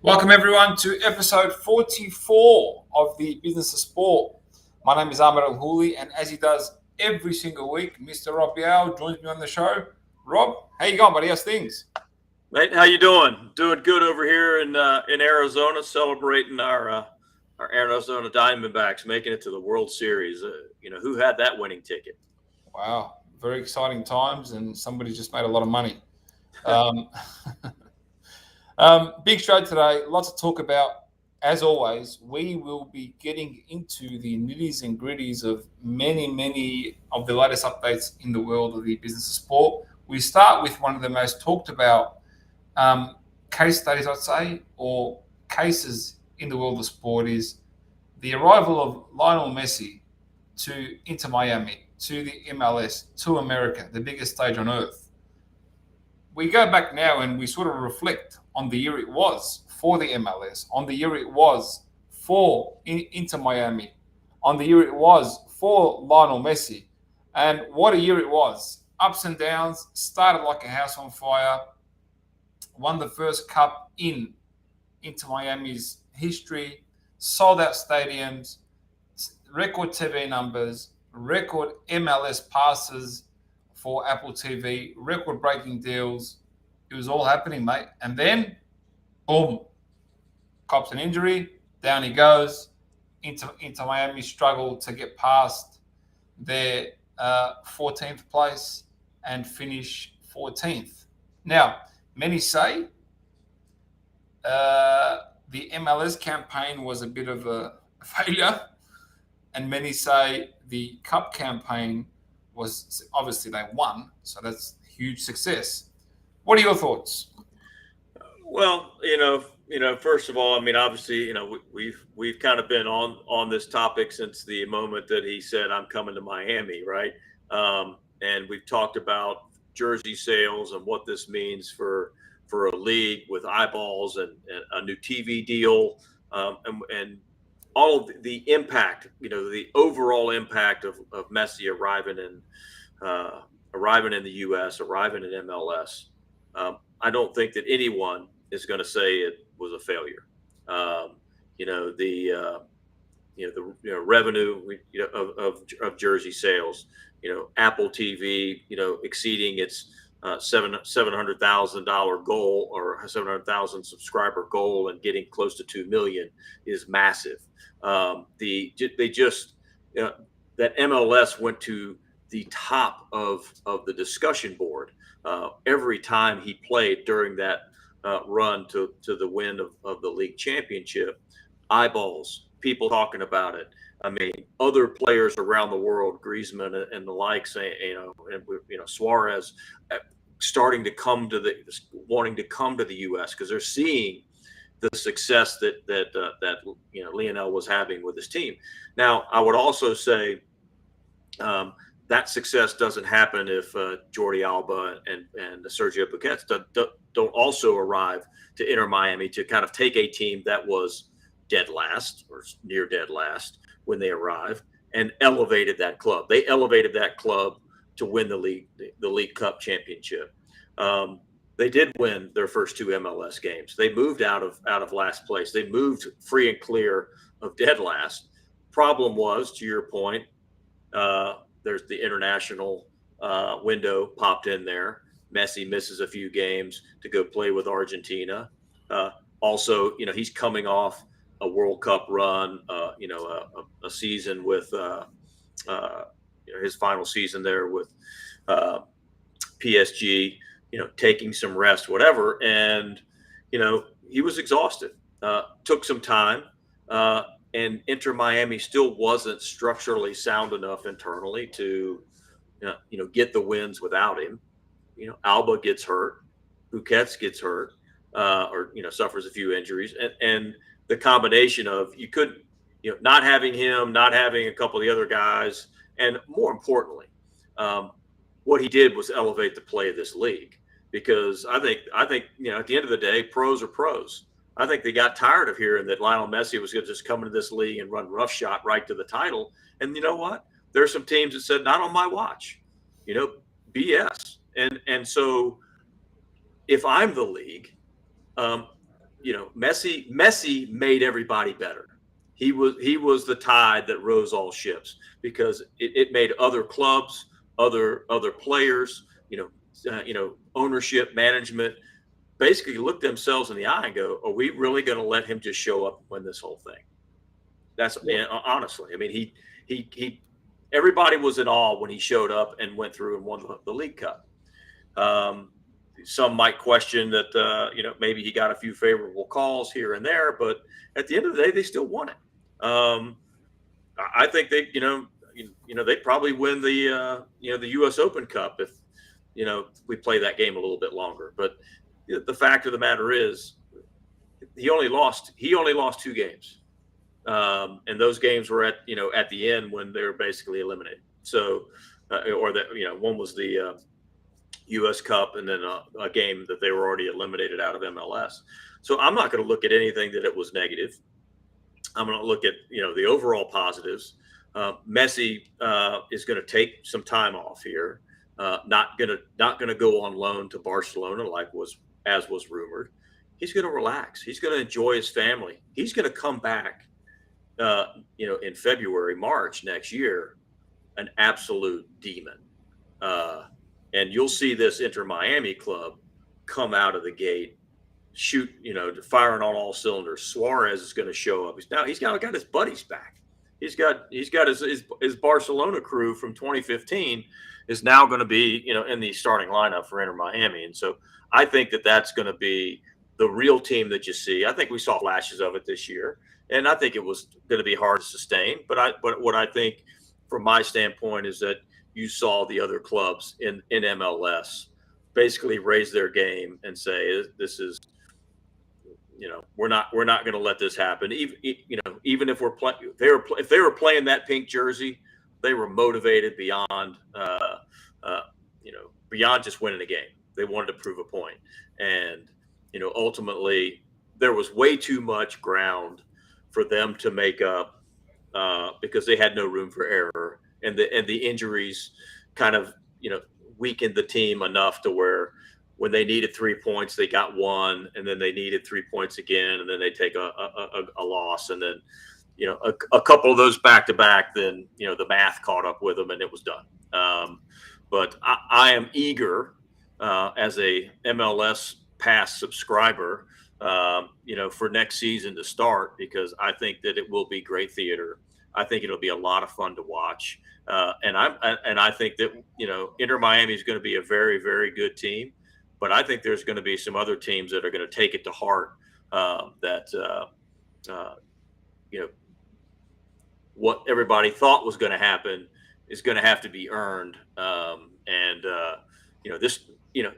Welcome everyone to episode 44 of the Business of Sport. My name is Ahmed Al-Houli, and as he does every single week, Mr. Rob Biao joins me on the show. Rob, how you going, buddy? How's things? Mate, how you doing? Doing good over here in Arizona, celebrating our Arizona Diamondbacks making it to the World Series. Who had that winning ticket? Wow, very exciting times, and somebody just made a lot of money. Big show today, lots to talk about. As always, we will be getting into the nitties and gritties of many of the latest updates in the world of the business of sport. We start with one of the most talked about case studies, I'd say, or cases in the world of sport is the arrival of Lionel Messi to Inter Miami, to the MLS, to America, the biggest stage on earth. We go back now and we sort of reflect on the year it was for the MLS, on the year it was for Inter Miami, on the year it was for Lionel Messi, and what a year it was. Ups and downs, started like a house on fire, won the first cup in Inter Miami's history, sold out stadiums, record TV numbers, record MLS passes for Apple TV, record-breaking deals. It was all happening, mate. And then, boom, cops an injury, down he goes. Into Miami struggled to get past their 14th place and finish 14th. Now, many say the MLS campaign was a bit of a failure, and many say the Cup campaign was, obviously they won, so that's a huge success. What are your thoughts? Well, first of all, I mean, obviously, we've kind of been on this topic since the moment that he said, "I'm coming to Miami," right? And we've talked about jersey sales and what this means for a league with eyeballs and a new TV deal, and all of the impact, the overall impact of Messi arriving in the U.S., arriving in MLS. I don't think that anyone is going to say it was a failure. The revenue of jersey sales, Apple TV, exceeding its $700,000 goal or 700,000 subscriber goal and getting close to 2 million is massive. That MLS went to the top of the discussion board every time he played during that run to the win of the league championship. Eyeballs, people talking about it. I mean, other players around the world, Griezmann and the like, saying, Soars, starting to wanting to come to the U.S. because they're seeing the success that Lionel was having with his team. Now, I would also say that success doesn't happen if Jordi Alba and SerieABillionPact don't also arrive to Inter Miami to kind of take a team that was dead last or near dead last when they arrived and elevated that club. They elevated that club to win the League Cup championship. They did win their first two MLS games. They moved out of last place. They moved free and clear of dead last. Problem was, to your point, there's the international window popped in there. Messi misses a few games to go play with Argentina. Also, he's coming off a World Cup run, a season with his final season there with PSG, taking some rest, whatever. And, he was exhausted, took some time, and Inter Miami still wasn't structurally sound enough internally to, get the wins without him. Alba gets hurt, Busquets gets hurt, or suffers a few injuries, and the combination of not having him, not having a couple of the other guys, and more importantly, what he did was elevate the play of this league. Because I think at the end of the day, pros are pros. I think they got tired of hearing that Lionel Messi was going to just come into this league and run roughshod right to the title. And you know what? There's some teams that said, not on my watch, BS. And so if I'm the league, Messi made everybody better. He was the tide that rose all ships because it made other clubs, other players, ownership, management, basically look themselves in the eye and go, "Are we really going to let him just show up and win this whole thing?" That's honestly, I mean, he everybody was in awe when he showed up and went through and won the League Cup. Some might question that maybe he got a few favorable calls here and there, but at the end of the day, they still won it. I think they probably win the U.S. Open Cup if we play that game a little bit longer. But the fact of the matter is, he only lost 2 games, and those games were at the end when they were basically eliminated. So, one was the U.S. Cup, and then a game that they were already eliminated out of MLS. So I'm not going to look at anything that it was negative. I'm going to look at the overall positives. Messi is going to take some time off here. Not going to go on loan to Barcelona as was rumored. He's going to relax. He's going to enjoy his family. He's going to come back, in February, March next year, an absolute demon. And you'll see this Inter Miami club come out of the gate, firing on all cylinders. Suarez is going to show up. He's got his buddies back. He's got his Barcelona crew from 2015 is now going to be in the starting lineup for Inter Miami, and so I think that's going to be the real team that you see. I think we saw flashes of it this year, and I think it was going to be hard to sustain. But what I think from my standpoint is that you saw the other clubs in MLS basically raise their game and say, this is, we're not going to let this happen. Even if if they were playing that pink jersey, they were motivated beyond just winning a game. They wanted to prove a point. And, ultimately there was way too much ground for them to make up because they had no room for error. And the injuries kind of, weakened the team enough to where when they needed 3 points, they got 1, and then they needed 3 points again, and then they take a loss, and then a couple of those back to back, then the math caught up with them, and it was done. But I am eager as a MLS Pass subscriber, for next season to start, because I think that it will be great theater. I think it'll be a lot of fun to watch. And I think that Inter Miami is going to be a very, very good team, but I think there's going to be some other teams that are going to take it to heart. What everybody thought was going to happen is going to have to be earned.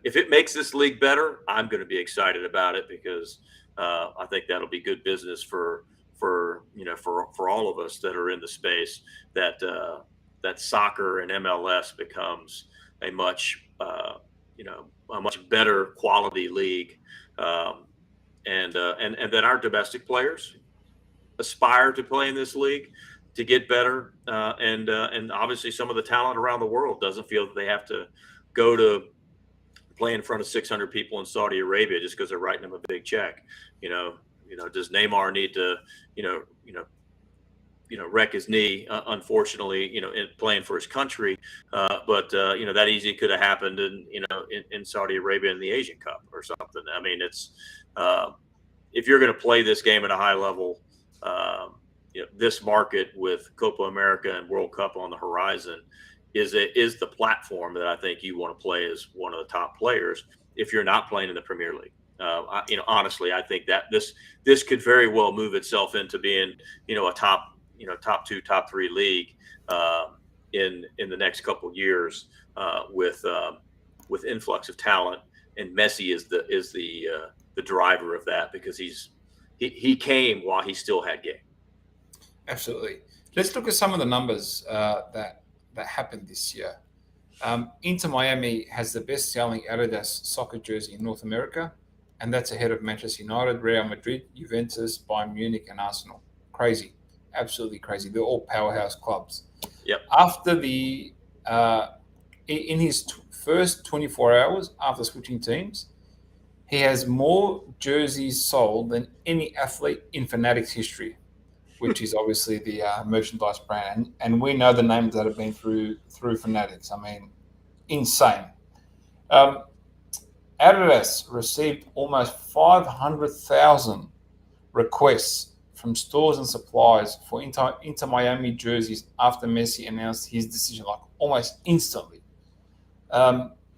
If it makes this league better, I'm going to be excited about it, because I think that'll be good business for all of us that are in the space, that soccer and MLS becomes a much better quality league, and that our domestic players aspire to play in this league to get better, and obviously some of the talent around the world doesn't feel that they have to go to play in front of 600 people in Saudi Arabia just because they're writing them a big check. Does Neymar need to wreck his knee, unfortunately, in playing for his country. But that easily could have happened in Saudi Arabia in the Asian Cup or something. I mean, it's if you're going to play this game at a high level, this market with Copa America and World Cup on the horizon is the platform that I think you want to play as one of the top players if you're not playing in the Premier League. Honestly, I think that this could very well move itself into being, a top 2, top 3 league in the next couple of years with influx of talent, and Messi is the driver of that, because he came while he still had game. Absolutely. Let's look at some of the numbers that happened this year. Inter Miami has the best-selling Adidas soccer jersey in North America, and that's ahead of Manchester United, Real Madrid, Juventus, Bayern Munich, and Arsenal. Crazy. Absolutely crazy. They're all powerhouse clubs. Yep. After in his first 24 hours after switching teams, He has more jerseys sold than any athlete in Fanatics history, which is obviously the merchandise brand. And we know the names that have been through Fanatics. I mean, insane. Um, Adidas received almost 500,000 requests from stores and suppliers for Inter Miami jerseys after Messi announced his decision, like almost instantly.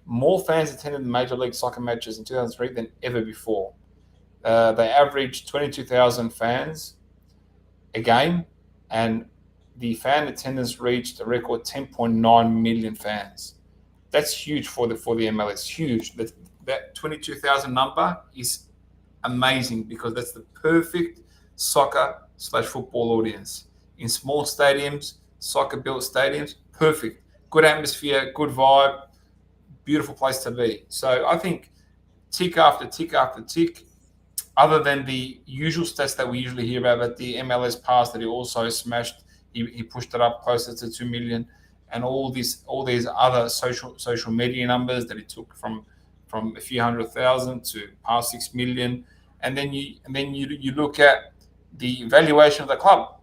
More fans attended Major League Soccer matches in 2003 than ever before. They averaged 22,000 fans a game, and the fan attendance reached a record 10.9 million fans. That's huge for the MLS. Huge. That 22,000 number is amazing because that's the perfect soccer/football audience in small stadiums, soccer-built stadiums. Perfect, good atmosphere, good vibe, beautiful place to be. So I think tick after tick after tick. Other than the usual stats that we usually hear about the MLS pass that he also smashed, he pushed it up closer to 2 million, and all these other social media numbers that he took from a few 100,000 to past 6 million, and then you look at the valuation of the club.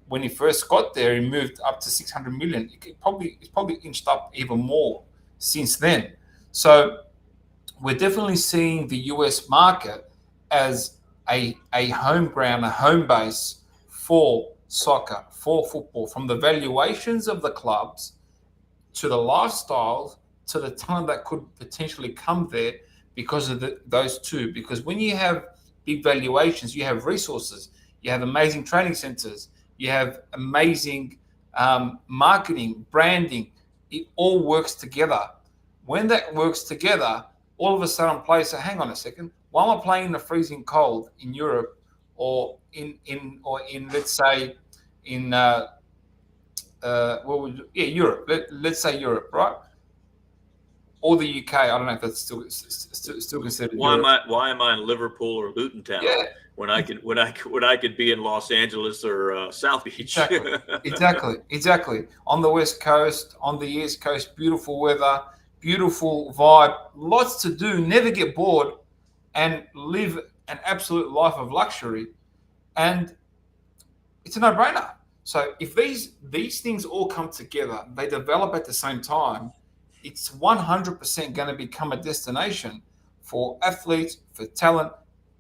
When he first got there, he moved up to 600 million. It's probably inched up even more since then. So we're definitely seeing the US market as a home ground, a home base for soccer, for football, from the valuations of the clubs to the lifestyles to the talent that could potentially come there because of those two. Because when you have big valuations, you have resources, you have amazing training centers, you have amazing marketing, branding. It all works together. When that works together, all of a sudden players say, hang on a second, why am I playing in the freezing cold in Europe or in let's say in Europe. Let's say Europe, right? Or the UK. I don't know if that's still considered Europe. Why am I in Liverpool or Luton Town when I could be in Los Angeles or South Beach? Exactly. On the West Coast, on the East Coast, beautiful weather, beautiful vibe, lots to do, never get bored, and live an absolute life of luxury. And it's a no-brainer. So if these things all come together, they develop at the same time, it's 100% going to become a destination for athletes, for talent,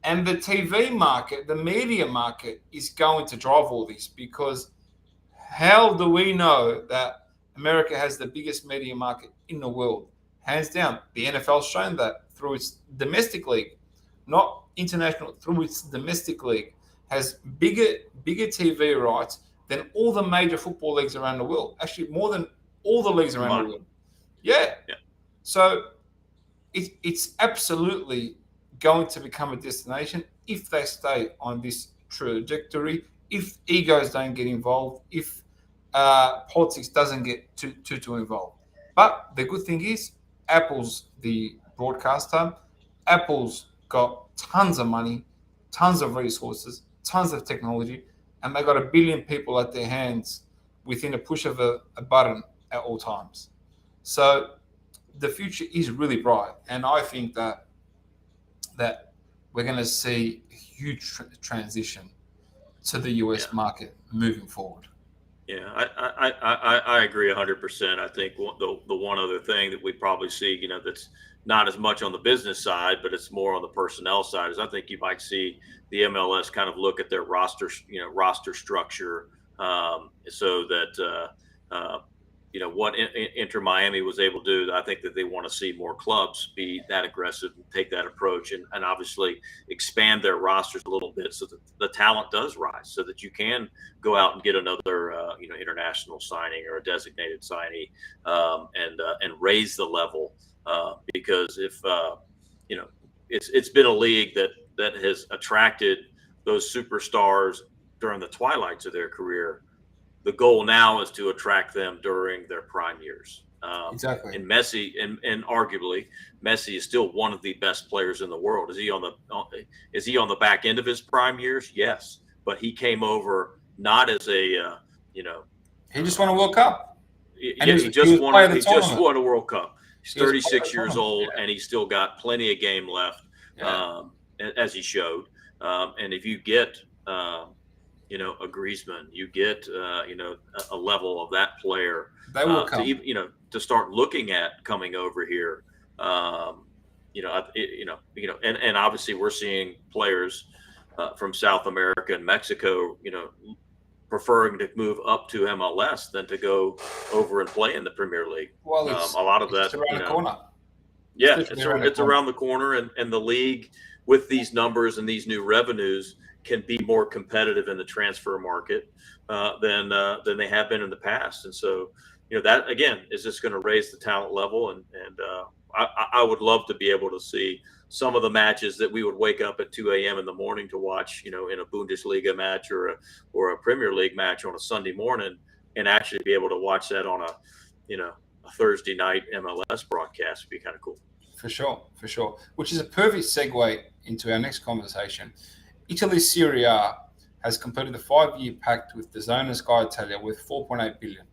and the TV market, the media market is going to drive all this, because how do we know that America has the biggest media market in the world? Hands down. The NFL's shown that through its domestic league, not international, through its domestic league, has bigger TV rights than all the major football leagues around the world. Actually, more than all the leagues around the world. Yeah. So it's absolutely going to become a destination if they stay on this trajectory, if egos don't get involved, if politics doesn't get too involved. But the good thing is, Apple's the broadcaster. Apple's got tons of money, tons of resources, tons of technology, and they got 1 billion people at their hands within a push of a button at all times. So the future is really bright, and I think that we're going to see a huge transition to the US market moving forward. Yeah, I agree 100%. I think the one other thing that we probably see, that's not as much on the business side, but it's more on the personnel side, is I think you might see the MLS kind of look at their roster structure, so that what Inter Miami was able to do. I think that they want to see more clubs be that aggressive and take that approach, and obviously expand their rosters a little bit so that the talent does rise, so that you can go out and get another international signing or a designated signee, and raise the level, because if it's been a league that has attracted those superstars during the twilights of their career. The goal now is to attract them during their prime years. Exactly. And Messi, and arguably, Messi is still one of the best players in the world. Is he on the back end of his prime years? Yes, but he came over not as a he just won a World Cup. He just won a World Cup. He's 36 years old, and he's still got plenty of game left. Yeah. as he showed. And if you get, a Griezmann, you get, a level of that player They will to come. even, to start looking at coming over here. And obviously we're seeing players from South America and Mexico, preferring to move up to MLS than to go over and play in the Premier League. Well, A lot of it's that, just around the corner. It's yeah, literally around the it's corner. around the corner, and the league with these numbers and these new revenues can be more competitive in the transfer market than they have been in the past. And so, that again is just going to raise the talent level, and I would love to be able to see some of the matches that we would wake up at 2 a.m. in the morning to watch, in a Bundesliga match or a Premier League match on a Sunday morning, and actually be able to watch that on a Thursday night MLS broadcast would be kind of cool. For sure, for sure. Which is a perfect segue into our next conversation. Italy's Serie A has completed a 5-year pact with the Zona Sky Italia worth 4.8 billion.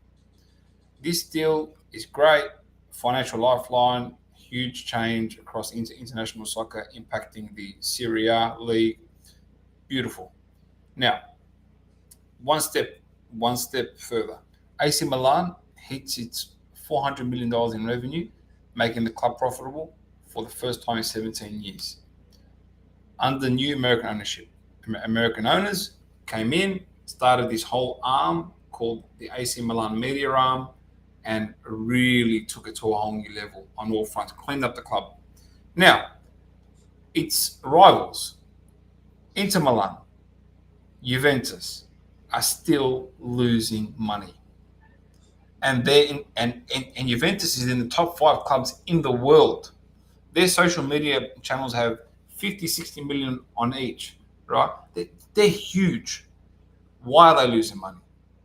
This deal is great, financial lifeline, huge change across international soccer, impacting the Serie A league. Beautiful. Now, one step further. AC Milan hits its $400 million in revenue, making the club profitable for the first time in 17 years. Under new American ownership. American owners came in, started this whole arm called the AC Milan media arm, and really took it to a whole new level on all fronts, cleaned up the club. Now, its rivals, Inter Milan, Juventus, are still losing money. And Juventus is in the top 5 clubs in the world. Their social media channels have 50, 60 million on each, right? They're huge. Why are they losing money,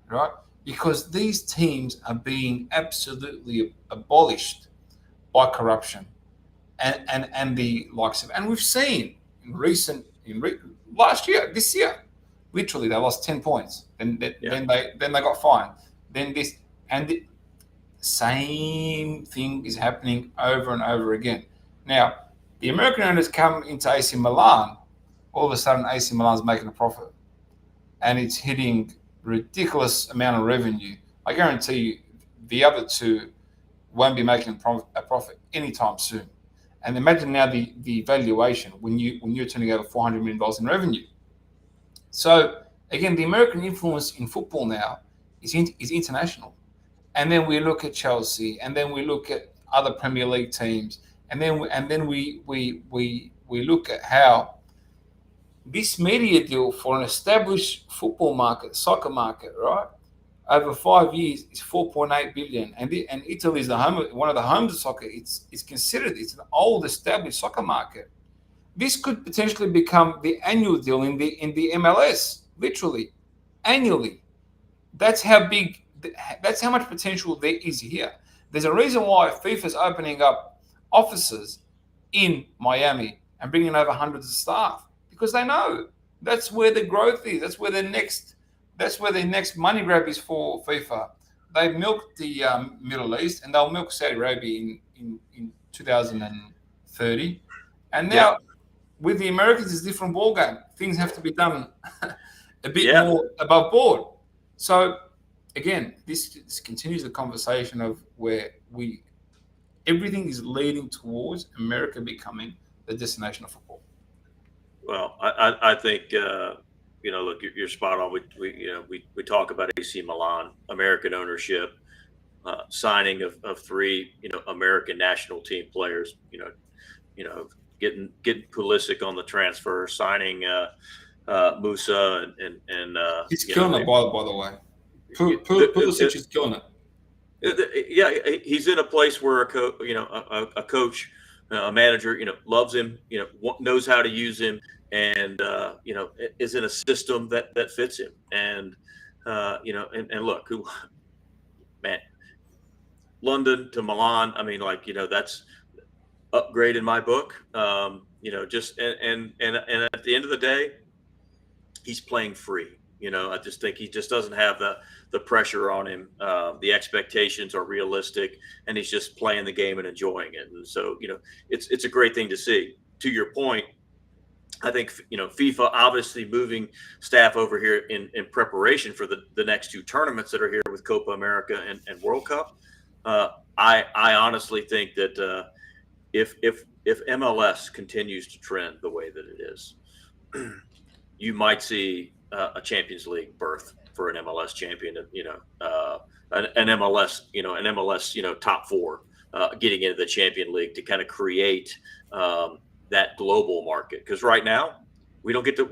right? Because these teams are being absolutely abolished by corruption and the likes of. And we've seen last year, this year, literally they lost 10 points. Then they got fined. Then this and the same thing is happening over and over again. Now, the American owners come into AC Milan, all of a sudden AC Milan's making a profit. And it's hitting ridiculous amount of revenue. I guarantee you the other two won't be making a profit anytime soon. And imagine now the valuation when you're turning over $400 million in revenue. So again, the American influence in football now is international. And then we look at Chelsea, and then we look at other Premier League teams, and then we look at how this media deal for an established football market, soccer market, right, over 5 years is 4.8 billion, and Italy is one of the homes of soccer. It's considered it's an old established soccer market. This could potentially become the annual deal in the MLS, literally annually. That's how big. That's how much potential there is here. There's a reason why FIFA's opening up offices in Miami and bringing over hundreds of staff, because they know that's where the growth is. That's where their next money grab is for FIFA. They've milked the Middle East, and they'll milk Saudi Arabia in 2030. And now with the Americans, it's a different ballgame. Things have to be done a bit more above board. So again, this continues the conversation of where everything is leading towards America becoming the destination of football. Well, I think look, you're spot on. We talk about AC Milan, American ownership, signing of 3 American national team players. Getting Pulisic on the transfer, signing Musa and he's killing it, by the way. Pulisic is killing it. Yeah, he's in a place where a coach, a manager, loves him, knows how to use him, and is in a system that fits him. And and look, London to Milan. I mean, that's upgrade in my book. Just and at the end of the day, he's playing free. I just think he just doesn't have the pressure on him. The expectations are realistic, and he's just playing the game and enjoying it. And so, it's a great thing to see. to your point, I think, FIFA obviously moving staff over here in preparation for the next two tournaments that are here with Copa America and World Cup. I honestly think that if MLS continues to trend the way that it is, you might see a Champions League berth for an MLS champion. An MLS top four getting into the Champion League to kind of create that global market, because right now we don't get to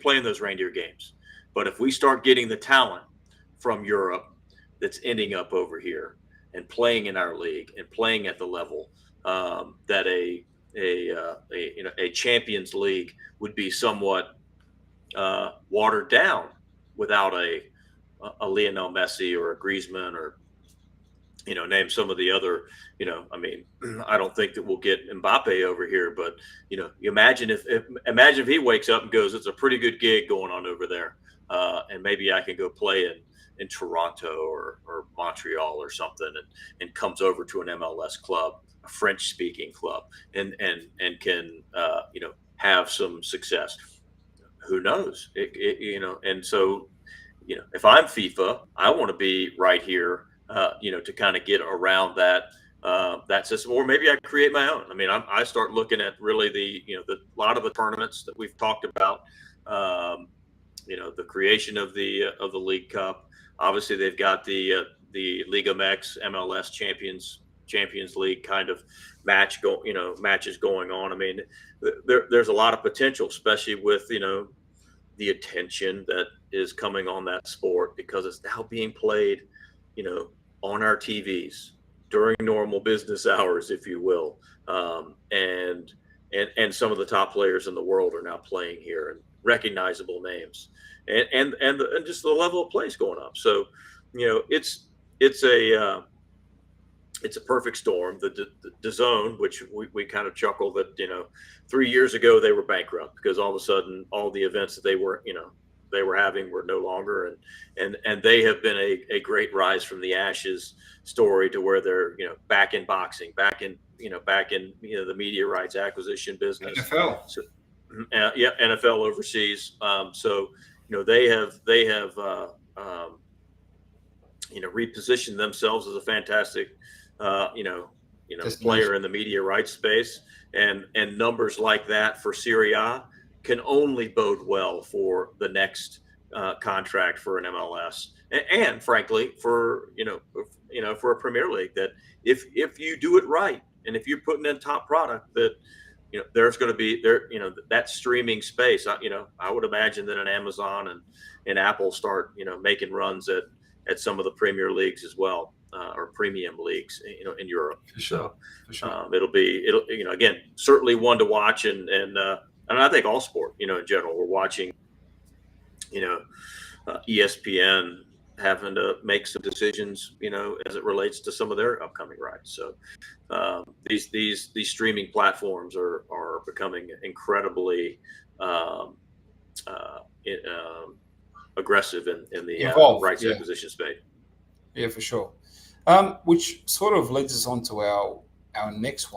play in those reindeer games. But if we start getting the talent from Europe that's ending up over here and playing in our league and playing at the level that a Champions League would be somewhat watered down without a Lionel Messi or a Griezmann, or name some of the other, I don't think that we'll get Mbappe over here, but you imagine if he wakes up and goes, it's a pretty good gig going on over there, and maybe I can go play in Toronto or Montreal or something, and comes over to an MLS club, a French speaking club, and can have some success. Who knows? And so if I'm FIFA, I want to be right here. To kind of get around that system, or maybe I create my own. I mean, I start looking at really the lot of the tournaments that we've talked about. The creation of the League Cup. Obviously, they've got the Liga MX MLS Champions League kind of matches going on. I mean, there's a lot of potential, especially with the attention that is coming on that sport, because it's now being played on our TVs during normal business hours, if you will. And some of the top players in the world are now playing here, and recognizable names, and just the level of play is going up. So, it's a perfect storm. The zone, which we kind of chuckle that, 3 years ago they were bankrupt because all of a sudden all the events that they were having were no longer, and they have been a great rise from the ashes story to where they're back in boxing, back in the media rights acquisition business. NFL. So, NFL overseas. So they have repositioned themselves as a fantastic player in the media rights space, and numbers like that for Serie A can only bode well for the next contract for an MLS, and frankly for for a Premier League, that if you do it right, and if you're putting in top product, that there's going to be that streaming space. I would imagine that an Amazon and Apple start making runs at some of the Premier Leagues as well, or premium leagues in Europe. For sure. It'll again, certainly one to watch, and I think all sport, in general, we're watching, ESPN having to make some decisions, as it relates to some of their upcoming rights. So these streaming platforms are becoming incredibly aggressive in the rights acquisition space. Yeah, for sure. Which sort of leads us on to our next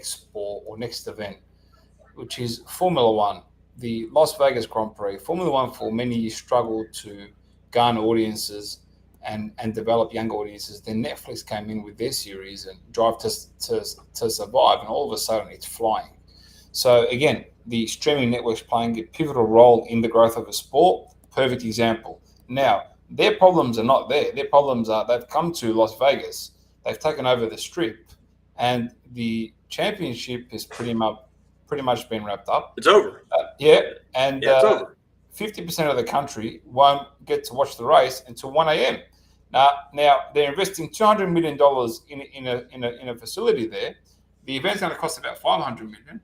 sport or next event, which is Formula One, the Las Vegas Grand Prix. Formula One for many years struggled to garner audiences and develop young audiences. Then Netflix came in with their series and Drive to Survive, and all of a sudden it's flying. So again, the streaming networks playing a pivotal role in the growth of a sport. Perfect example. Now, their problems are not there. Their problems are they've come to Las Vegas, they've taken over the strip, and the championship has pretty much been wrapped up. It's over. And it's over. 50% of the country won't get to watch the race until 1 a.m. Now they're investing $200 million in a facility there. The event's going to cost about $500 million.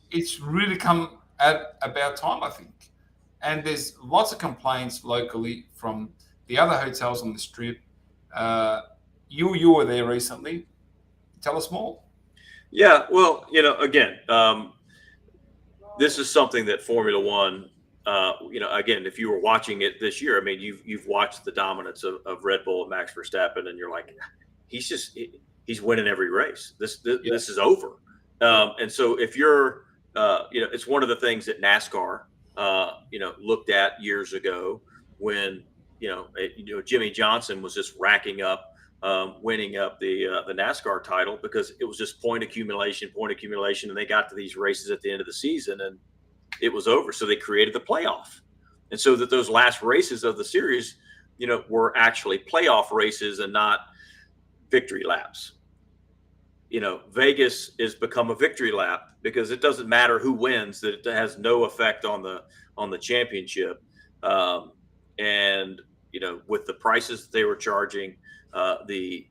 It's really come at about time, I think. And there's lots of complaints locally from the other hotels on the strip. You were there recently. Tell us more. Yeah, well, again, this is something that Formula One, again, if you were watching it this year, I mean, you've watched the dominance of Red Bull and Max Verstappen, and you're like, he's winning every race. This is over. And so if you're, it's one of the things that NASCAR, looked at years ago when, Jimmy Johnson was just racking up, winning up the NASCAR title because it was just point accumulation, and they got to these races at the end of the season and it was over. So they created the playoff, and so that those last races of the series, were actually playoff races and not victory laps. Vegas has become a victory lap because it doesn't matter who wins; that it has no effect on the championship. And with the prices that they were charging, the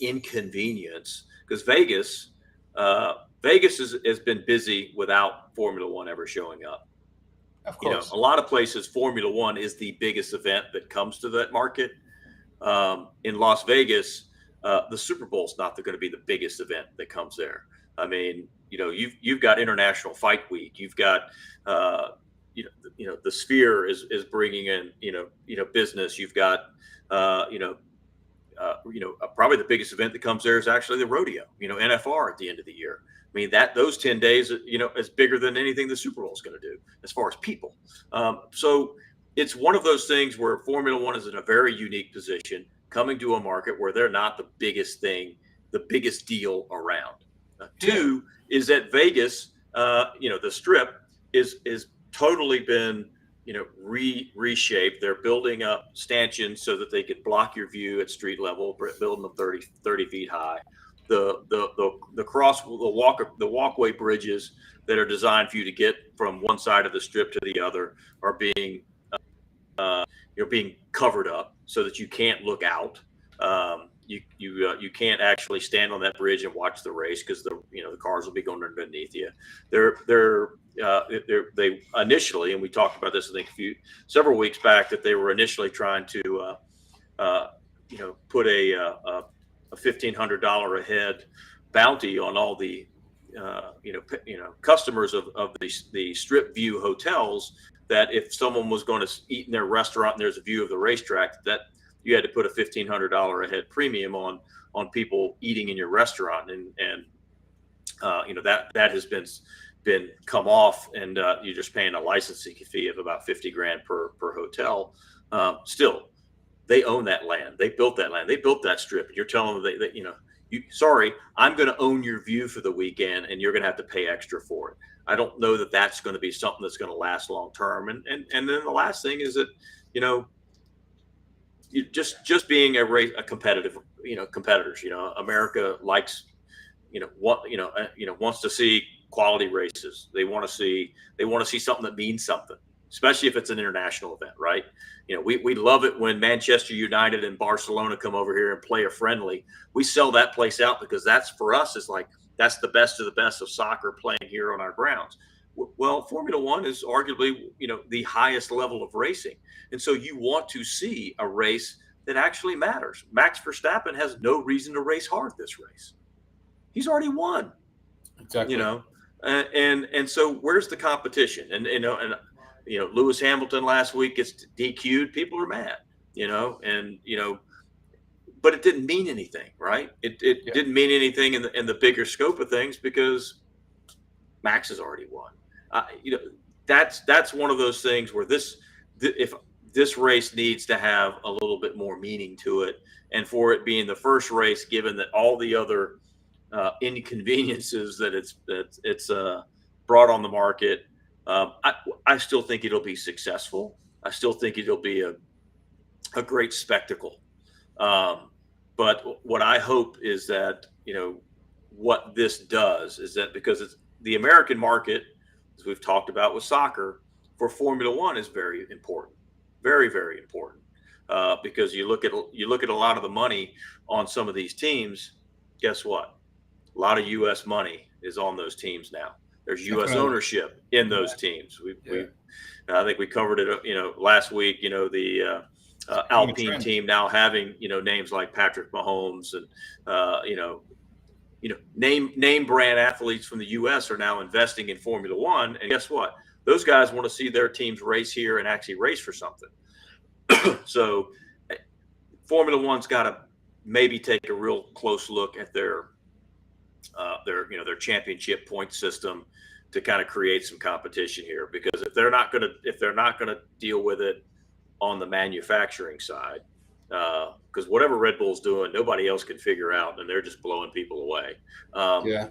inconvenience, because Vegas has been busy without Formula One ever showing up. Of course. A lot of places Formula One is the biggest event that comes to that market. In Las Vegas, the Super Bowl is not going to be the biggest event that comes there. I mean, you've got International Fight Week. You've got, the Sphere is bringing in, business. You've got, probably the biggest event that comes there is actually the rodeo, NFR at the end of the year. I mean, those 10 days, is bigger than anything the Super Bowl is going to do as far as people. So it's one of those things where Formula One is in a very unique position, coming to a market where they're not the biggest thing, the biggest deal around. Two is that Vegas, the Strip is totally been, reshaped. They're building up stanchions so that they could block your view at street level, building them 30 feet high. The walkway bridges that are designed for you to get from one side of the Strip to the other are being covered up so that you can't look out. You can't actually stand on that bridge and watch the race because the cars will be going underneath you. They initially, and we talked about this I think several weeks back, that they were initially trying to put a $1,500 a head bounty on all the customers of the Strip View hotels, that if someone was going to eat in their restaurant and there's a view of the racetrack, that you had to put a $1,500 a head premium on people eating in your restaurant, and that has been come off, and you're just paying a licensing fee of about $50,000 per hotel. Still, they own that land. They built that land. They built that Strip. And you're telling them sorry, I'm going to own your view for the weekend, and you're going to have to pay extra for it. I don't know that that's going to be something that's going to last long term. And then the last thing is that you just being a competitive, competitors. America likes, wants to see quality races. They want to see something that means something, especially if it's an international event, right? We love it when Manchester United and Barcelona come over here and play a friendly. We sell that place out because that's, for us, is like, that's the best of the best of soccer playing here on our grounds. Well, Formula One is arguably, the highest level of racing. And so you want to see a race that actually matters. Max Verstappen has no reason to race hard this race. He's already won. Exactly. And so where's the competition? And Lewis Hamilton last week gets DQ'd. People are mad, but it didn't mean anything, right? It didn't mean anything in the bigger scope of things because Max has already won. That's one of those things where if this race needs to have a little bit more meaning to it, and for it being the first race, given that all the other inconveniences that it's brought on the market, I still think it'll be successful. I still think it'll be a great spectacle. But what I hope is that, what this does is that, because it's the American market, as we've talked about with soccer, for Formula One is very important, very, very important. Because you look at a lot of the money on some of these teams. Guess what? A lot of U.S. money is on those teams now. There's U.S. ownership in those teams. I think we covered it, last week. The Alpine team now having names like Patrick Mahomes and name brand athletes from the U.S. are now investing in Formula One. And guess what? Those guys want to see their teams race here and actually race for something. So Formula One's got maybe take a real close look at their championship point system to kind of create some competition here. Because if they're not going to deal with it on the manufacturing side, because whatever Red Bull's doing, nobody else can figure out, and they're just blowing people away.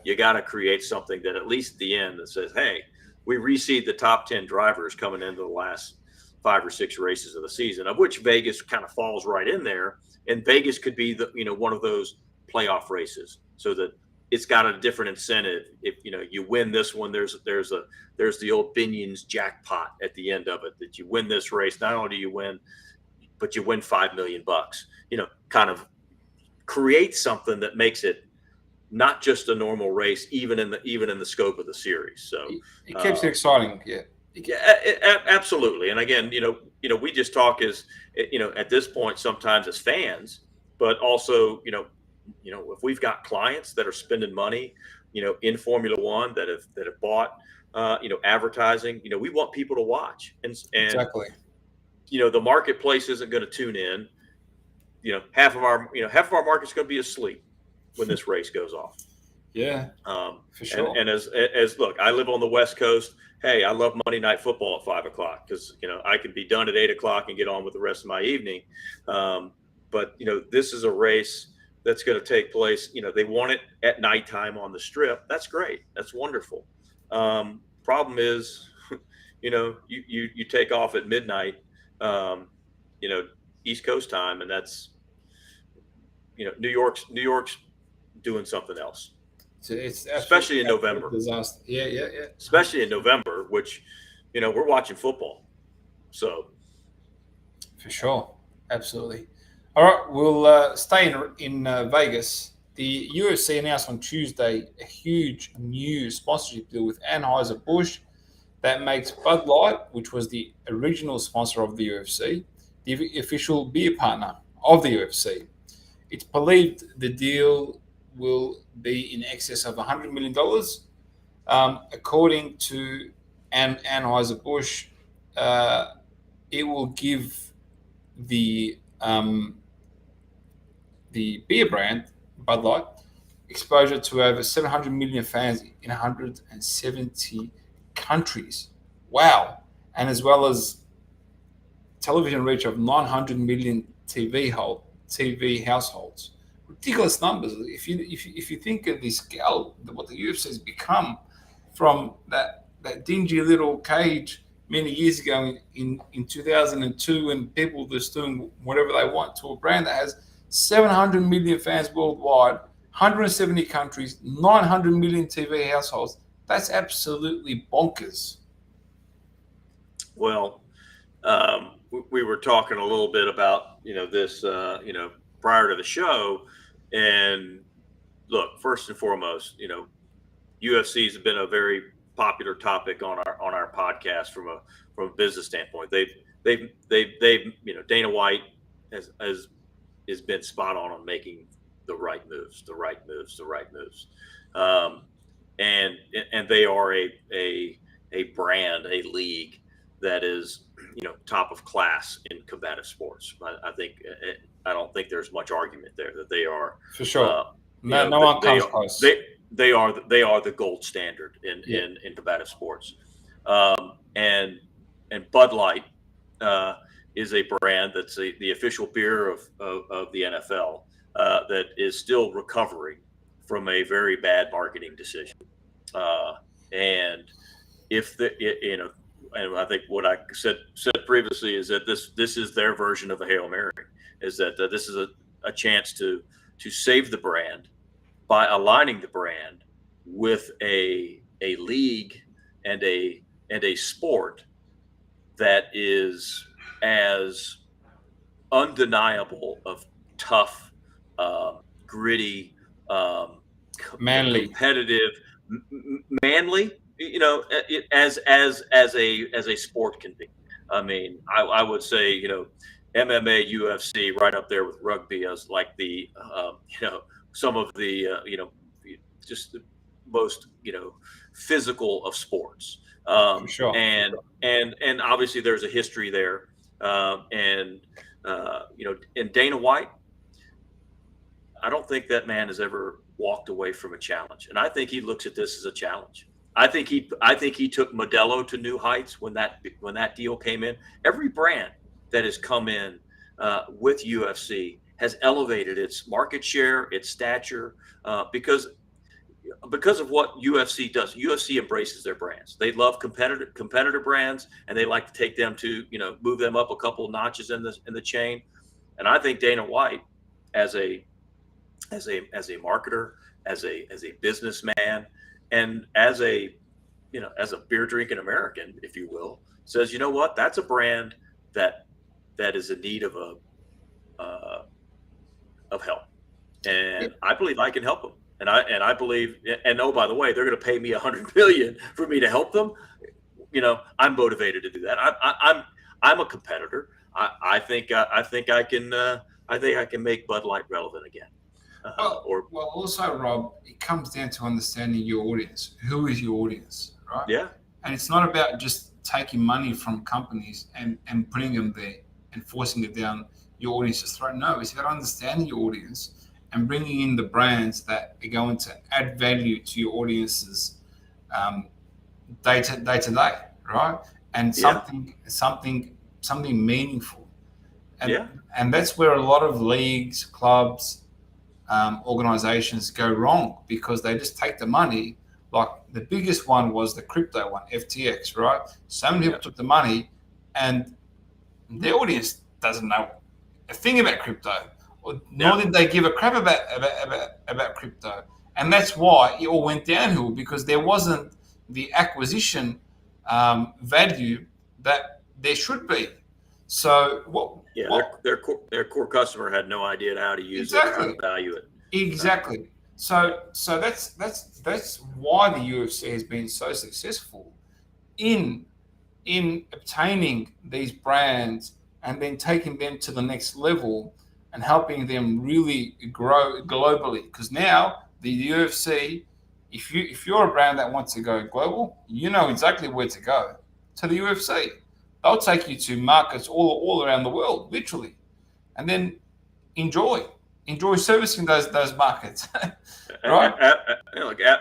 You got to create something that at least at the end that says, hey, we reseed the top 10 drivers coming into the last 5 or 6 races of the season, of which Vegas kind of falls right in there. And Vegas could be one of those playoff races, so that it's got a different incentive. If you win this one, there's the old Binion's jackpot at the end of it, that you win this race. Not only do you win, but you win $5 million. Kind of create something that makes it not just a normal race, even in the scope of the series. So it keeps it exciting. Yeah, absolutely. And again, we just talk as at this point sometimes as fans, but also if we've got clients that are spending money, in Formula One that have bought advertising, we want people to watch, and Exactly. The marketplace isn't going to tune in. Half of our market's going to be asleep when this race goes off. Yeah, for sure. And as look, I live on the West Coast. Hey, I love Monday Night Football at 5 o'clock because I can be done at 8 o'clock and get on with the rest of my evening. But this is a race that's going to take place. They want it at nighttime on the Strip. That's great. That's wonderful. Problem is, you take off at midnight, East Coast time, and that's New York's doing something else. It's especially in November. Disaster. Yeah. Especially in November, which we're watching football. So for sure, absolutely. All right, we'll stay in Vegas. The UFC announced on Tuesday a huge new sponsorship deal with Anheuser-Busch that makes Bud Light, which was the original sponsor of the UFC, the official beer partner of the UFC. It's believed the deal will be in excess of $100 million. According to Anheuser-Busch, it will give the beer brand, Bud Light, exposure to over 700 million fans in 170 countries. Wow. And as well as television reach of 900 million TV households. Ridiculous numbers. If you think of the scale of what the UFC has become from that dingy little cage many years ago in 2002, when people were just doing whatever they want, to a brand that has 700 million fans worldwide, 170 countries, 900 million TV households. That's absolutely bonkers. Well, we were talking a little bit about this prior to the show, and look, first and foremost, UFC has been a very popular topic on our podcast from a business standpoint. They've Dana White has been spot on making the right moves, and they are a brand, a league that is top of class in combative sports. I don't think there's much argument there that they are, for sure. No one comes close. They are the gold standard in combative sports. And Bud Light is a brand that's the official beer of the NFL that is still recovering from a very bad marketing decision. And if and I think what I said previously is that this is their version of a Hail Mary, is that this is a chance to save the brand by aligning the brand with a league and a sport that is as undeniable of tough, gritty, manly, competitive, manly, as a sport can be. I mean, I would say, MMA, UFC, right up there with rugby as like the, some of the, just the most, physical of sports. for sure. And obviously there's a history there. And Dana White, I don't think that man has ever walked away from a challenge, and I think he looks at this as a challenge. I think he took Modelo to new heights when that deal came in. Every brand that has come in with UFC has elevated its market share, its stature, because of what UFC does. UFC embraces their brands. They love competitor brands, and they like to take them to move them up a couple notches in the chain. And I think Dana White, as a marketer, as a businessman, and as a beer drinking American, if you will, says, you know what, that's a brand that is in need of help, and I believe I can help them. And I believe, and oh, by the way, they're going to pay me $100 million for me to help them. I'm motivated to do that. I'm a competitor. I think I can make Bud Light relevant again. Well, also, Rob, it comes down to understanding your audience. Who is your audience, right? Yeah, And it's not about just taking money from companies and putting them there and forcing it down your audience's throat. No, it's about understanding your audience and bringing in the brands that are going to add value to your audience's day to day, right? And yeah, something meaningful. And yeah, and that's where a lot of leagues, clubs, organizations go wrong because they just take the money. Like the biggest one was the crypto one, FTX, right? So many yeah, people took the money, and the audience doesn't know a thing about crypto, nor yeah, did they give a crap about crypto. And that's why it all went downhill because there wasn't the acquisition value that there should be. So yeah. what Their core customer had no idea how to use it or how to exactly. value it. Exactly. So that's why the UFC has been so successful in obtaining these brands and then taking them to the next level and helping them really grow globally. Because now the UFC, if you're a brand that wants to go global, you know exactly where to go, to the UFC. They'll take you to markets all around the world, literally, and then enjoy servicing those markets, right?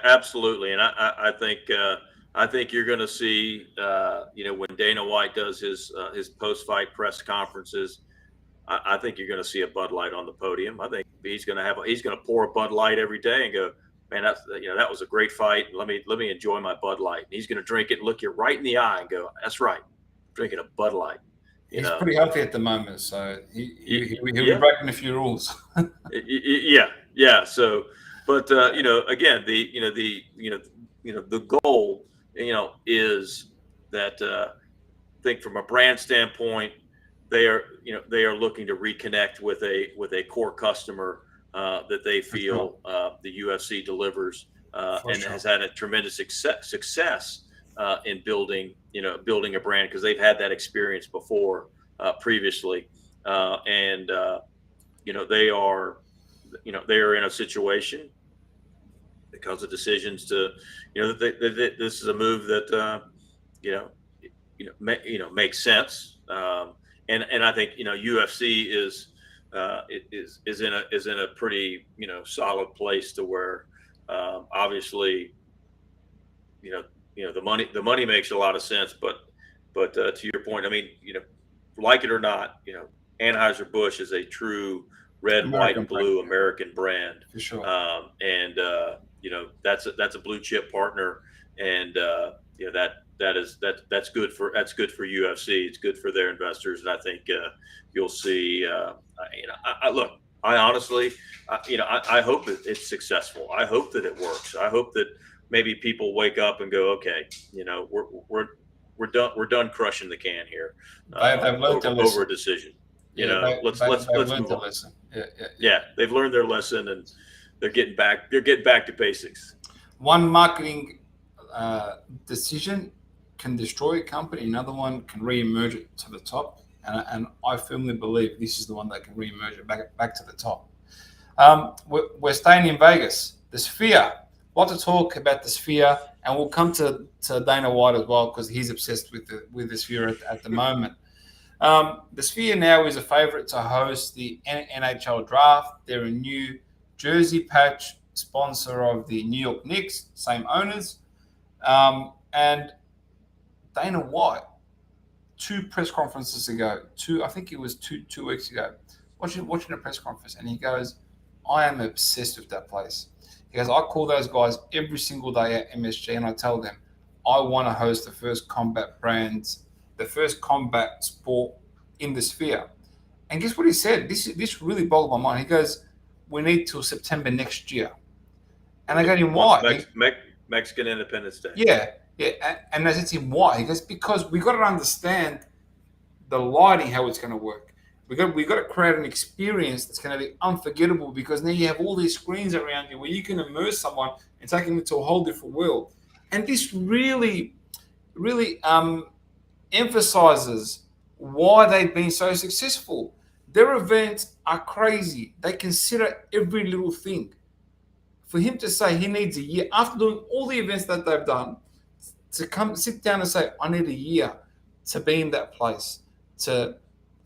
Absolutely, and I think you're going to see when Dana White does his post fight press conferences. I think you're going to see a Bud Light on the podium. I think he's going to pour a Bud Light every day and go, man, that was a great fight. Let me enjoy my Bud Light. And he's going to drink it, and look you right in the eye, and go, that's right, I'm drinking a Bud Light. He's pretty healthy at the moment, so he'll be Yeah, breaking a few rules. yeah, yeah. So, but again, the goal, is that I think from a brand standpoint, they are looking to reconnect with a core customer that they For sure. feel the UFC delivers For and sure. has had a tremendous success in building a brand because they've had that experience before previously, and they are in a situation because of decisions to this is a move that you know makes sense, and I think UFC is in a pretty solid place to where obviously the money makes a lot of sense, but to your point, I mean, like it or not, Anheuser-Busch is a true red, white, American and brand, blue American brand, for sure. and that's a blue chip partner, and that's good for UFC. It's good for their investors, and I think you'll see. Look, I honestly, I hope that it's successful. I hope that it works. I hope that maybe people wake up and go, okay, we're done crushing the can here They've learned their over lesson. a decision. Yeah, they've Let's learned move their on. lesson. Yeah, yeah, yeah. Yeah, they've learned their lesson, and they're getting back. They're getting back to basics. One marketing decision can destroy a company. Another one can re-emerge it to the top. And I firmly believe this is the one that can re-emerge it back to the top. We're staying in Vegas. The Sphere. A lot to talk about the Sphere, and we'll come to Dana White as well because he's obsessed with the Sphere at the moment. The Sphere now is a favorite to host the NHL draft. They're a new jersey patch sponsor of the New York Knicks, same owners. And Dana White, two press conferences ago, I think it was two weeks ago, watching a press conference, and he goes, "I am obsessed with that place." He goes, "I call those guys every single day at MSG, and I tell them I want to host the first combat brands, the first combat sport in the sphere." And guess what he said? This really boggled my mind. He goes, "We need till September next year." And I go to him, "Why?" Mexican Independence Day. Yeah. And I said to him, "Why?" He goes, "Because we got to understand the lighting, how it's going to work. We got to create an experience that's going to be unforgettable, because now you have all these screens around you where you can immerse someone and take them into a whole different world." And this really, really emphasizes why they've been so successful. Their events are crazy. They consider every little thing. For him to say he needs a year after doing all the events that they've done, to come sit down and say, "I need a year to be in that place, to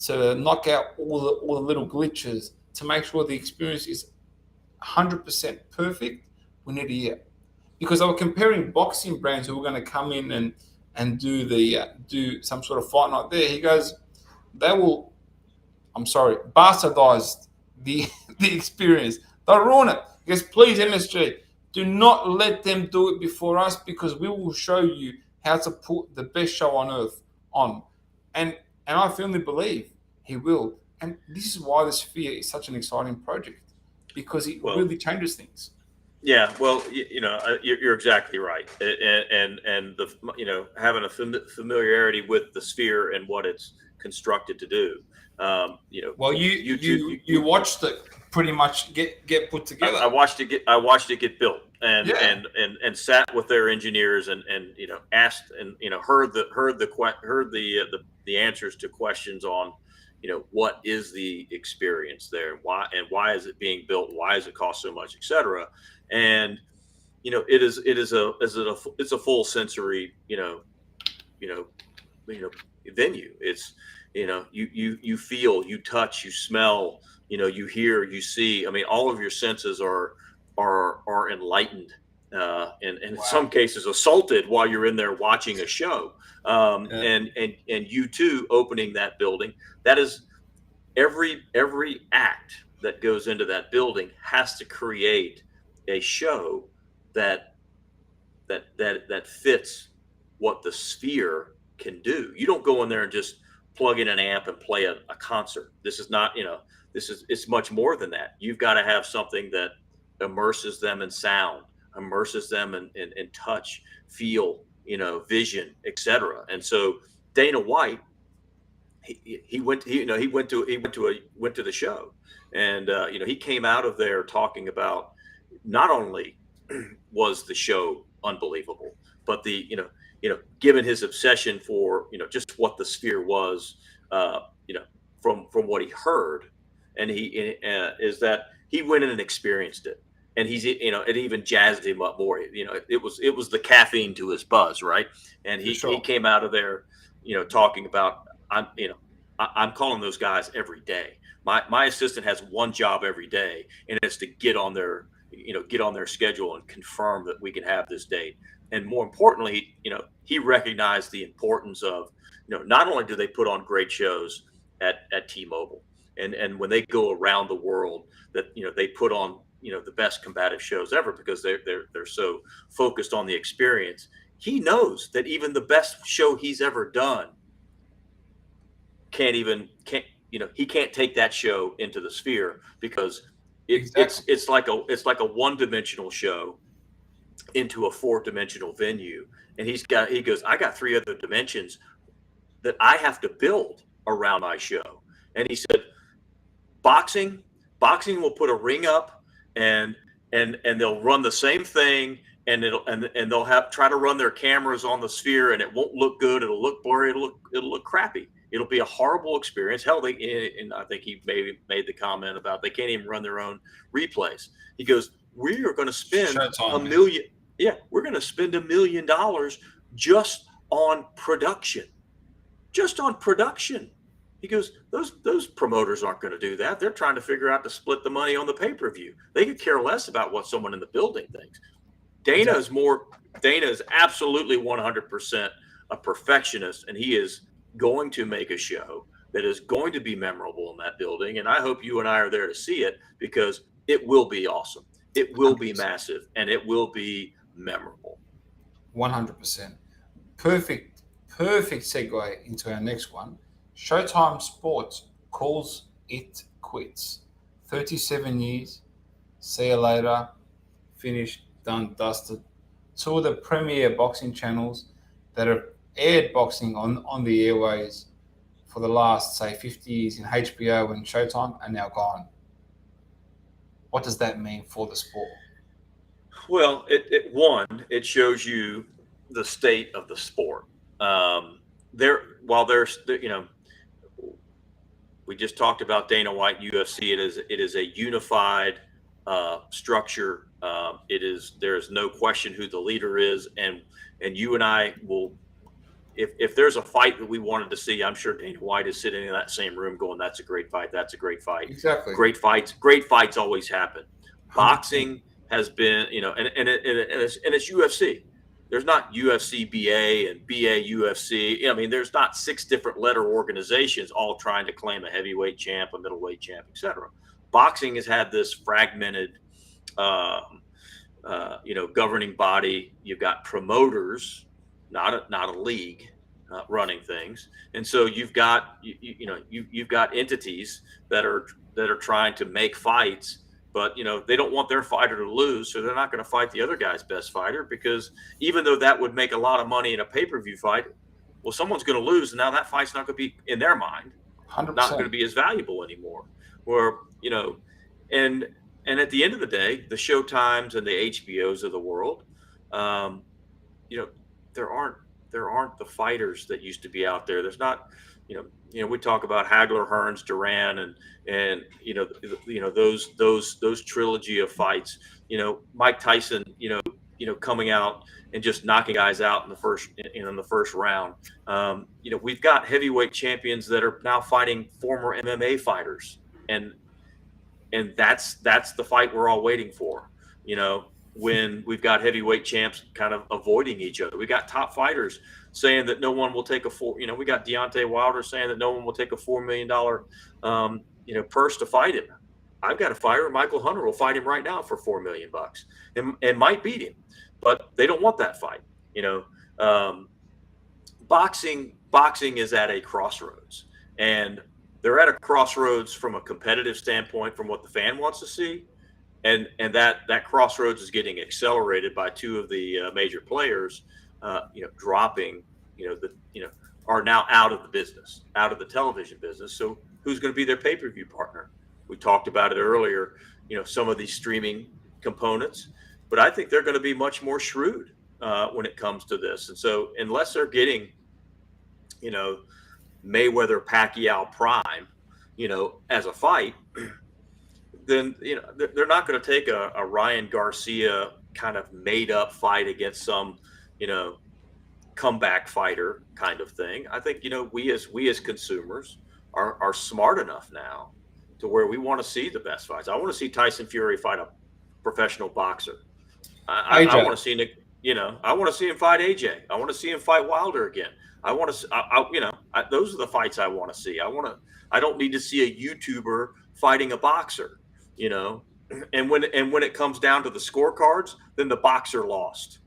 knock out all the little glitches, to make sure the experience is 100% perfect, we need a year." Because I was comparing boxing brands who were going to come in and do some sort of fight night there. He goes, they will, I'm sorry, bastardize the the experience. They'll ruin it. He goes, "Please, MSG, do not let them do it before us, because we will show you how to put the best show on earth on." And I firmly believe he will. And this is why the Sphere is such an exciting project, because it really changes things. Yeah, well, you're exactly right, and the having a familiarity with the Sphere and what it's constructed to do. Well, you watched it pretty much get put together. I watched it get built, and sat with their engineers and asked and heard the answers to questions on what is the experience there, why is it being built, why does it cost so much, etc. And it's a full sensory venue. It's you feel, you touch, you smell, you hear, you see. I mean, all of your senses are enlightened, and in some cases assaulted while you're in there watching a show. And you too opening that building. That is every act that goes into that building has to create a show that fits what the Sphere can do. You don't go in there and just plug in an amp and play a concert. This is not, it's much more than that. You've got to have something that immerses them in sound, immerses them in touch, feel, vision, etc. And so Dana White, he went to the show, and he came out of there talking about, not only was the show unbelievable, but given his obsession for just what the Sphere was, from what he heard, and is that he went in and experienced it, and it even jazzed him up more. It was the caffeine to his buzz, right? And he came out of there, talking about, I'm calling those guys every day. My assistant has one job every day, and it's to get on their schedule and confirm that we can have this date. And more importantly, he recognized the importance of, not only do they put on great shows at T-Mobile, and when they go around the world, that they put on the best combative shows ever, because they're so focused on the experience. He knows that even the best show he's ever done he can't take that show into the Sphere, because it's like a one-dimensional show into a four-dimensional venue. And he goes, I got three other dimensions that I have to build around my show. And he said, boxing will put a ring up, and they'll run the same thing, and they'll try to run their cameras on the Sphere, and it won't look good. It'll look blurry. It'll look crappy. It'll be a horrible experience. Hell, and I think he maybe made the comment about they can't even run their own replays. He goes, we are going to spend $1 million. Yeah, we're going to spend $1 million just on production. Just on production. He goes, those promoters aren't going to do that. They're trying to figure out to split the money on the pay-per-view. They could care less about what someone in the building thinks. Dana is absolutely 100% a perfectionist, and he is going to make a show that is going to be memorable in that building. And I hope you and I are there to see it, because it will be awesome. It will be massive, and it will be memorable. 100%. Perfect segue into our next one. Showtime Sports calls it quits. 37 years. See you later. Finished, done, dusted. Two of the premier boxing channels that have aired boxing on the airways for the last, say, 50 years in HBO and Showtime are now gone. What does that mean for the sport? Well, it shows you the state of the sport. We just talked about Dana White and UFC. It is a unified structure. There is no question who the leader is, and you and I will. If there's a fight that we wanted to see, I'm sure Dana White is sitting in that same room going, "That's a great fight. That's a great fight." Exactly. Great fights always happen. 100%. Boxing has been, and it's UFC. There's not UFC BA and BA UFC. I mean, there's not 6 different letter organizations all trying to claim a heavyweight champ, a middleweight champ, etc. Boxing has had this fragmented, governing body. You've got promoters, not a league, running things, and so you've got you've got entities that are trying to make fights. But, they don't want their fighter to lose, so they're not going to fight the other guy's best fighter, because even though that would make a lot of money in a pay-per-view fight, well, someone's going to lose, and now that fight's not going to be, in their mind, 100%. not going to be as valuable anymore. Or, and at the end of the day, the Showtimes and the HBOs of the world, there aren't the fighters that used to be out there. There's not, we talk about Hagler, Hearns, Duran, and those trilogy of fights. Mike Tyson, coming out and just knocking guys out in the first round. We've got heavyweight champions that are now fighting former MMA fighters, and that's the fight we're all waiting for. When we've got heavyweight champs kind of avoiding each other. We got top fighters saying that no one will take we got Deontay Wilder saying that no one will take a $4 million, purse to fight him. I've got a fighter, Michael Hunter, will fight him right now for $4 million and might beat him, but they don't want that fight. Boxing is at a crossroads, and they're at a crossroads from a competitive standpoint, from what the fan wants to see. And that crossroads is getting accelerated by 2 of the major players, dropping, are now out of the business, out of the television business. So who's going to be their pay-per-view partner? We talked about it earlier, some of these streaming components, but I think they're going to be much more shrewd when it comes to this. And so unless they're getting, Mayweather Pacquiao prime, as a fight, then they're not going to take a Ryan Garcia kind of made up fight against some comeback fighter kind of thing. I think we as consumers are smart enough now to where we want to see the best fights. I want to see Tyson Fury fight a professional boxer. I want to see Nick. I want to see him fight AJ. I want to see him fight Wilder again. I want to. Those are the fights I want to see. I don't need to see a YouTuber fighting a boxer. And when it comes down to the scorecards, then the boxer lost,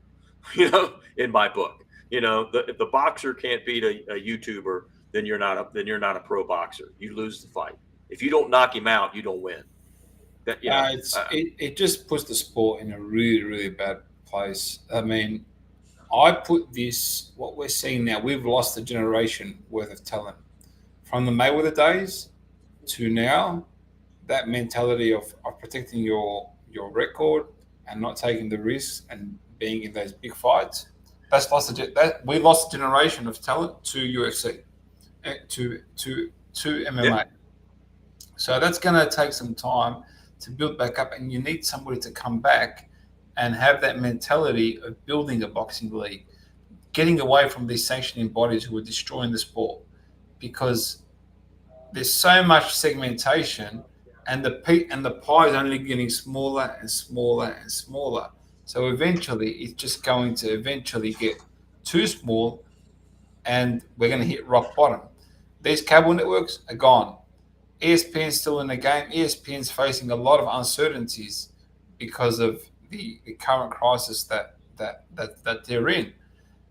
in my book. If the boxer can't beat a YouTuber, then you're not a pro boxer. You lose the fight. If you don't knock him out, you don't win. It just puts the sport in a really, really bad place. I mean, I put this, what we're seeing now, we've lost a generation worth of talent. From the Mayweather days to now, that mentality of protecting your record and not taking the risks and being in those big fights, we lost a generation of talent to UFC, to MMA. Yeah. So that's going to take some time to build back up, and you need somebody to come back and have that mentality of building a boxing league, getting away from these sanctioning bodies who are destroying the sport. Because there's so much segmentation, and the pie is only getting smaller and smaller and smaller. So eventually, it's just going to eventually get too small, and we're going to hit rock bottom. These cable networks are gone. ESPN's still in the game. ESPN's facing a lot of uncertainties because of the current crisis that they're in.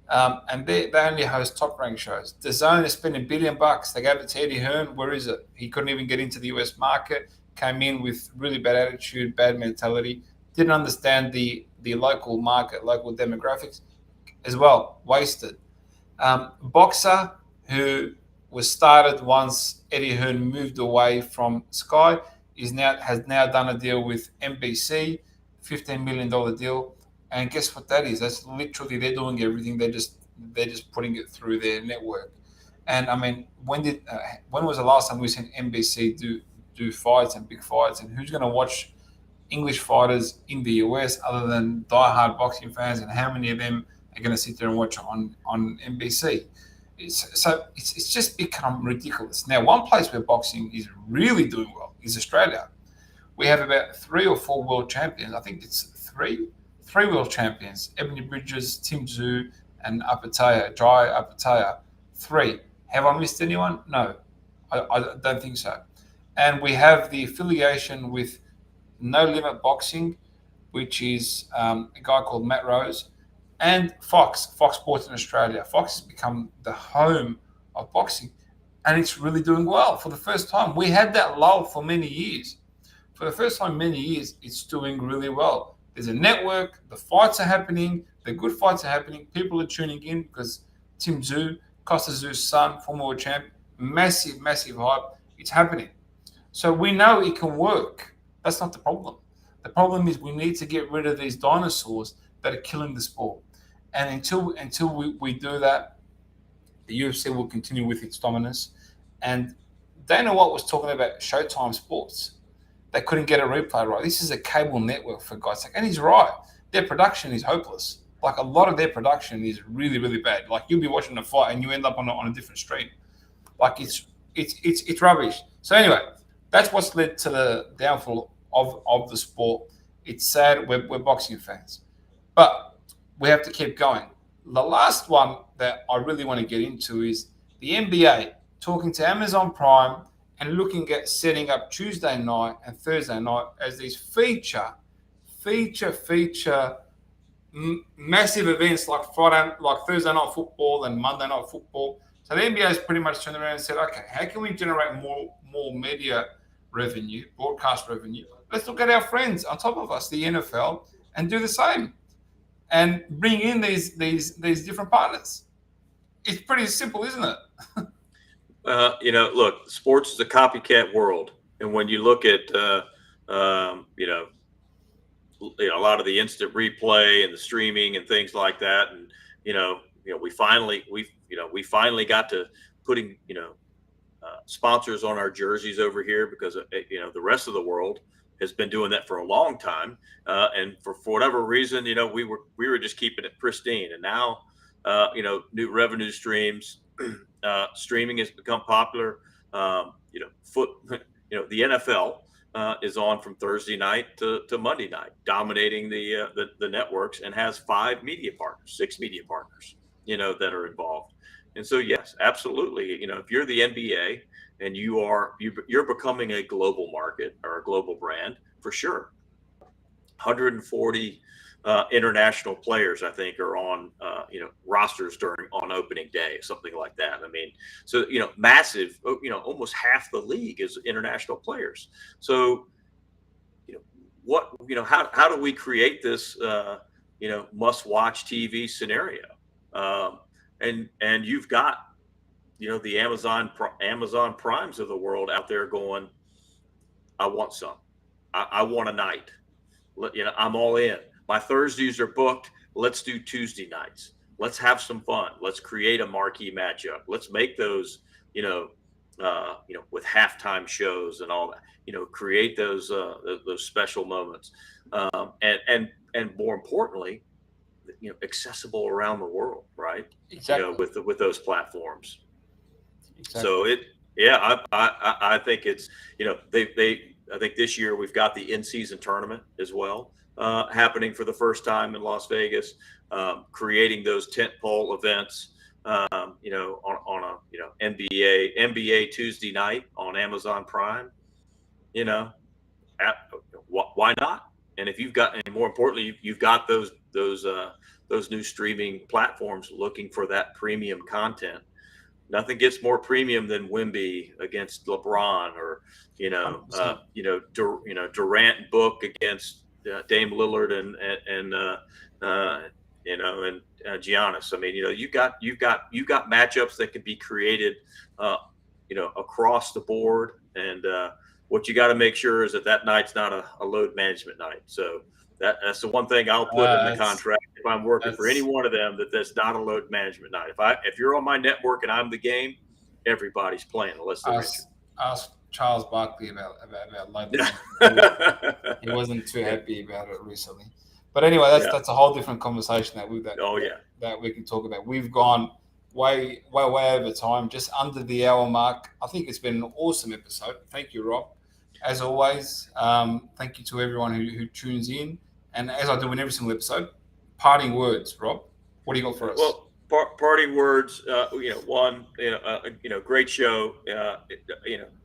And they only host top ranked shows. The Zone is spending $1 billion. They gave it to Eddie Hearn. Where is it? He couldn't even get into the US market. Came in with really bad attitude, bad mentality. Didn't understand the local market, local demographics as well. Wasted. Boxer, who was started once Eddie Hearn moved away from Sky, has now done a deal with NBC, $15 million deal. And guess what that is? That's literally they're doing everything. They're just putting it through their network. And I mean, when was the last time we seen NBC do fights and big fights? And who's going to watch English fighters in the US other than diehard boxing fans? And how many of them are going to sit there and watch on NBC? It's just become ridiculous. Now, one place where boxing is really doing well is Australia. We have about 3 or 4 world champions. I think it's three world champions: Ebony Bridges, Tim Tszyu, and Jai Apataya. 3. Have I missed anyone? No, I don't think so. And we have the affiliation with No Limit Boxing, which is a guy called Matt Rose, and Fox Sports in Australia. Fox has become the home of boxing, and it's really doing well for the first time. We had that lull for many years. For the first time in many years, it's doing really well. There's a network, the fights are happening, the good fights are happening, people are tuning in because Tim Tszyu, Costa Tszyu's son, former world champ, massive hype, it's happening. So we know it can work. That's not the problem. The problem is we need to get rid of these dinosaurs that are killing the sport. And until we do that, the UFC will continue with its dominance. And Dana White was talking about Showtime Sports. They couldn't get a replay right. This is a cable network, for God's sake. And he's right. Their production is hopeless. Like, a lot of their production is really, really bad. Like, you'll be watching a fight and you end up on a different stream. Like, it's rubbish. So anyway, that's what's led to the downfall of the sport. It's sad. We're boxing fans. But we have to keep going. The last one that I really want to get into is the NBA talking to Amazon Prime and looking at setting up Tuesday night and Thursday night as these feature massive events like Thursday night football and Monday night football. So the NBA has pretty much turned around and said, okay, how can we generate more media revenue, broadcast revenue? Let's look at our friends on top of us, the NFL, and do the same, and bring in these different partners. It's pretty simple, isn't it? Look, sports is a copycat world, and when you look at a lot of the instant replay and the streaming and things like that, and we finally got to putting sponsors on our jerseys over here, because the rest of the world has been doing that for a long time, and for whatever reason, we were just keeping it pristine, and now new revenue streams. Streaming has become popular. The NFL is on from Thursday night to Monday night, dominating the networks, and has 6 media partners, that are involved. And so, yes, absolutely. If you're the NBA and you're becoming a global market or a global brand, for sure. 140 international players, I think, are on rosters on opening day, something like that. I mean, so massive. Almost half the league is international players. So how do we create this must-watch TV scenario? And you've got the Amazon Primes of the world out there going, I want some. I want a night. I'm all in. My Thursdays are booked. Let's do Tuesday nights. Let's have some fun. Let's create a marquee matchup. Let's make those, with halftime shows and all that. Create those special moments, and more importantly, accessible around the world, right? Exactly. With those platforms. Exactly. So Yeah, I think it's, I think this year we've got the in-season tournament as well, happening for the first time in Las Vegas, creating those tentpole events, on a, NBA Tuesday night on Amazon Prime, you know, at, why not? And if you've got, and more importantly, you've got those new streaming platforms looking for that premium content. Nothing gets more premium than Wemby against LeBron, or 100%. Durant Book against Dame Lillard and Giannis. I mean, you've got matchups that can be created, across the board, and what you got to make sure is that night's not a load management night. So that's the one thing I'll put in the That's contract if I'm working for any that's one of them, that's not a load management night. If you're on my network and I'm the game, everybody's playing unless they're injured. ask Charles Barkley about load Yeah. management. He wasn't too happy about it recently. But anyway, Yeah. that's a whole different conversation Oh yeah. that we can talk about. We've gone way over time, just under the hour mark. I think it's been an awesome episode. Thank you, Rob. As always, thank you to everyone who tunes in. And as I do in every single episode, parting words, Rob. What do you got for us? Well, parting words. Great show.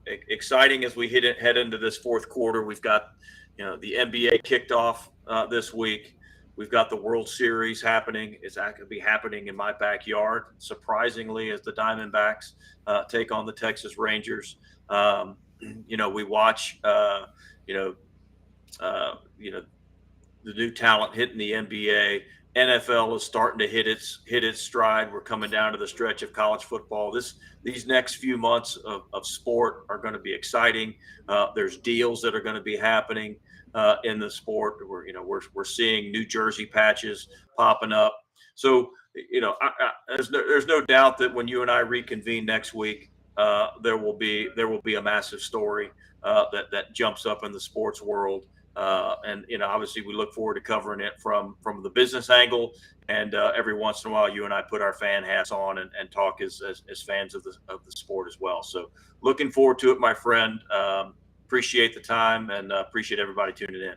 Exciting as we head into this fourth quarter. We've got, the NBA kicked off this week. We've got the World Series happening. It's going to be happening in my backyard, surprisingly, as the Diamondbacks take on the Texas Rangers. We watch, the new talent hitting the NBA. NFL is starting to hit its stride. We're coming down to the stretch of college football. These next few months of sport are going to be exciting. There's deals that are going to be happening in the sport. We're seeing New Jersey patches popping up. So there's no doubt that when you and I reconvene next week, there will be a massive story that jumps up in the sports world. And obviously we look forward to covering it from the business angle, and every once in a while you and I put our fan hats on and talk as fans of the sport as well. So looking forward to it, my friend. Appreciate the time, and appreciate everybody tuning in.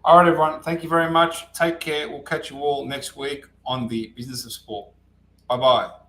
All right, everyone. Thank you very much. Take care. We'll catch you all next week on the Business of Sport. Bye-bye.